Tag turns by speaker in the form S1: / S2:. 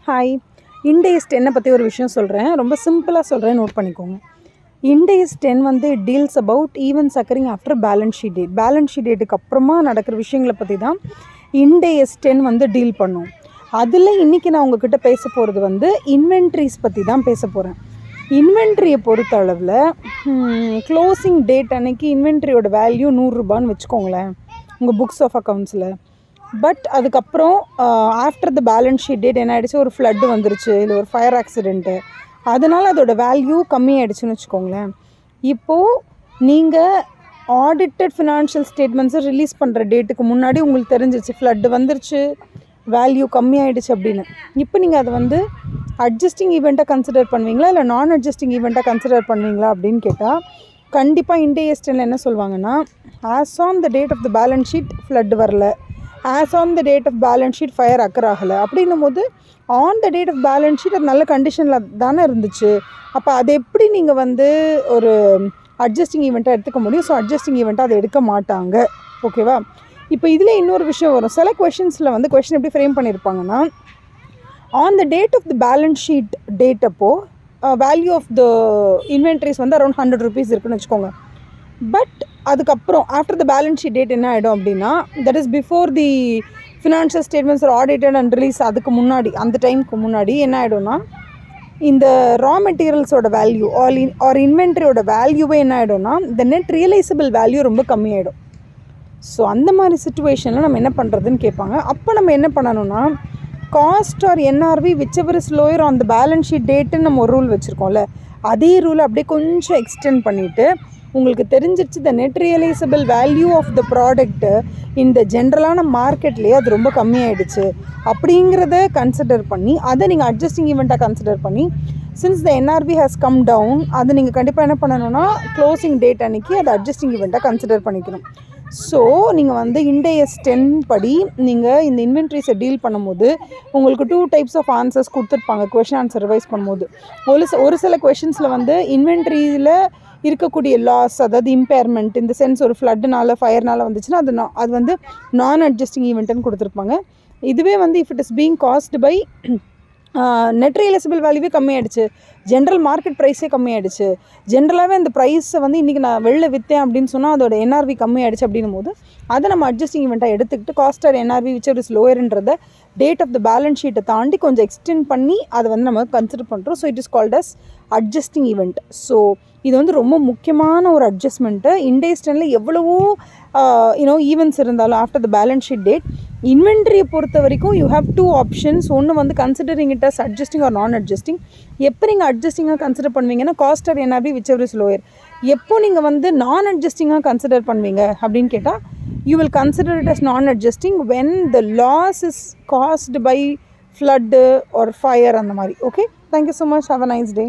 S1: Hi. இண்ட் AS 10 பற்றி ஒரு விஷயம் சொல்கிறேன். ரொம்ப சிம்பிளாக சொல்கிறேன், நோட் பண்ணிக்கோங்க. இண்ட் AS 10 வந்து deals about events occurring after balance sheet date. Balance sheet டேட்டுக்கு அப்புறமா நடக்கிற விஷயங்களை பற்றி தான் இண்ட் AS 10 வந்து டீல் பண்ணும். அதில் இன்றைக்கி நான் உங்ககிட்ட பேச போகிறது வந்து இன்வென்ட்ரிஸ் பற்றி தான் பேச போகிறேன். இன்வென்ட்ரியை பொறுத்த அளவில் க்ளோசிங் டேட் அன்னைக்கு இன்வென்ட்ரியோட வேல்யூ 100 ரூபான்னு வச்சுக்கோங்களேன் உங்கள் புக்ஸ் ஆஃப் அக்கௌண்ட்ஸில். பட் அதுக்கப்புறம் after the balance sheet date என்ன ஆகிடுச்சு, ஒரு ஃப்ளட்டு வந்துருச்சு, இல்லை ஒரு ஃபயர் ஆக்சிடெண்ட்டு, அதனால் அதோடய வேல்யூ கம்மியாகிடுச்சுன்னு வச்சுக்கோங்களேன். இப்போது நீங்கள் ஆடிட்டட் ஃபினான்ஷியல் ஸ்டேட்மெண்ட்ஸை ரிலீஸ் பண்ணுற டேட்டுக்கு முன்னாடி உங்களுக்கு தெரிஞ்சிச்சு ஃப்ளட்டு வந்துருச்சு, வேல்யூ கம்மியாகிடுச்சு அப்படின்னு. இப்போ நீங்கள் அதை வந்து அட்ஜஸ்டிங் ஈவெண்ட்டாக கன்சிடர் பண்ணுவீங்களா இல்லை நான் அட்ஜஸ்டிங் ஈவெண்ட்டாக கன்சிடர் பண்ணுவீங்களா அப்படின்னு கேட்டால் கண்டிப்பாக இண்ட் AS 10 என்ன சொல்லுவாங்கன்னா, as on the date of the balance sheet flood வரல, as on the date of balance sheet fire occur ஆகலை. அப்படின்னும் போது on the date of balance sheet அது நல்ல கண்டிஷனில் தானே இருந்துச்சு. அப்போ அது எப்படி நீங்கள் வந்து ஒரு அட்ஜஸ்டிங் ஈவெண்ட்டாக எடுத்துக்க முடியும்? ஸோ அட்ஜஸ்டிங் ஈவெண்ட்டாக அதை எடுக்க மாட்டாங்க. ஓகேவா? இப்போ இதில் இன்னொரு விஷயம் வரும். சில கொஷின்ஸில் வந்து கொஷின் எப்படி ஃப்ரேம் பண்ணியிருப்பாங்கன்னா, on the date of the balance sheet date அப்போது வேல்யூ ஆஃப் த இன்வென்ட்ரிஸ் வந்து அரௌண்ட் 100 rupees இருக்குன்னு வச்சுக்கோங்க. பட் அதுக்கப்புறம் after the balance sheet date என்ன ஆகிடும் அப்படின்னா, that is before the financial statements are audited and release, அதுக்கு முன்னாடி அந்த டைமுக்கு முன்னாடி என்ன ஆகிடும்னா, இந்த ரா மெட்டீரியல்ஸோட வேல்யூ ஆர் இன்வென்ட்ரியோட வேல்யூவே என்ன ஆகிடும்னா, இந்த நெட் ரியலைசபிள் வேல்யூ ரொம்ப கம்மியாயிடும். ஸோ அந்த மாதிரி சுச்சுவேஷனில் நம்ம என்ன பண்ணுறதுன்னு கேட்பாங்க. அப்போ நம்ம என்ன பண்ணணும்னா, cost or NRV whichever is lower on the balance sheet டேட்டுன்னு நம்ம ஒரு ரூல் வச்சுருக்கோம்ல, அதே ரூலை அப்படியே கொஞ்சம் எக்ஸ்டெண்ட் பண்ணிவிட்டு உங்களுக்கு தெரிஞ்சிருச்சு the net realisable value of the product இந்த ஜென்ரலான மார்க்கெட்லேயே அது ரொம்ப கம்மியாயிடுச்சு அப்படிங்கிறத கன்சிடர் பண்ணி அதை நீங்கள் அட்ஜஸ்டிங் ஈவெண்ட்டாக கன்சிடர் பண்ணி, since the NRV has come down, அதை நீங்கள் கண்டிப்பாக என்ன பண்ணணும்னா க்ளோசிங் டேட் அன்றைக்கி அதை அட்ஜஸ்டிங் ஈவெண்ட்டாக கன்சிடர் பண்ணிக்கணும். ஸோ நீங்கள் வந்து இண்ட் AS 10 படி நீங்கள் இந்த இன்வென்ட்ரிஸை டீல் பண்ணும்போது உங்களுக்கு 2 types ஆஃப் ஆன்சர்ஸ் கொடுத்துருப்பாங்க கொஷின் ஆன்சர் ரிவைஸ் பண்ணும்போது. ஒரு சில கொஷின்ஸில் வந்து இன்வென்ட்ரியில் இருக்கக்கூடிய லாஸ், அதாவது இம்பேர்மெண்ட், இந்த சென்ஸ் ஒரு ஃப்ளட்டுனால ஃபயர்னால வந்துச்சுன்னா அது வந்து நான் அட்ஜஸ்டிங் ஈவெண்ட்டுன்னு கொடுத்துருப்பாங்க. இதுவே வந்து if it is being cost by net realisable வேல்யூவே கம்மியாயிடுச்சு, ஜென்ரல் மார்க்கெட் ப்ரைஸே கம்மியாயிடுச்சு, ஜென்ரலாகவே அந்த ப்ரைஸை வந்து இன்றைக்கி நான் வெளில விற்றேன் அப்படின்னு சொன்னால் அதோட NRV கம்மியாயிடுச்சு அப்படின்னும் போது அதை நம்ம அட்ஜஸ்டிங் ஈவெண்ட்டாக எடுத்துக்கிட்டு cost or NRV which is லோயர்ன்றத டேட் ஆஃப் த பேலன்ஸ் ஷீட்டை தாண்டி கொஞ்சம் எக்ஸ்டெண்ட் பண்ணி அதை வந்து நம்ம கன்சிடர் பண்ணுறோம். So it is called as adjusting event. So இது வந்து ரொம்ப முக்கியமான ஒரு அட்ஜஸ்ட்மெண்ட்டு. இண்ட் AS 10 எவ்வளவோ ஈவெண்ட்ஸ் இருந்தாலும் after the balance sheet date இன்வென்ட்ரியை பொறுத்த வரைக்கும் யூ ஹேவ் 2 ஆப்ஷன்ஸ். ஒன்று வந்து considering it as adjusting or non adjusting. எப்போ நீங்கள் அட்ஜஸ்டிங்காக கன்சிடர் பண்ணுவீங்கன்னா cost or NRV whichever is lower. எப்போ நீங்கள் வந்து நான் அட்ஜஸ்டிங்காக கன்சிடர் பண்ணுவீங்க அப்படின்னு கேட்டால் you will consider it as non adjusting when the loss is cost by flood or fire அந்த மாதிரி. Okay, thank you so much. Have a nice day.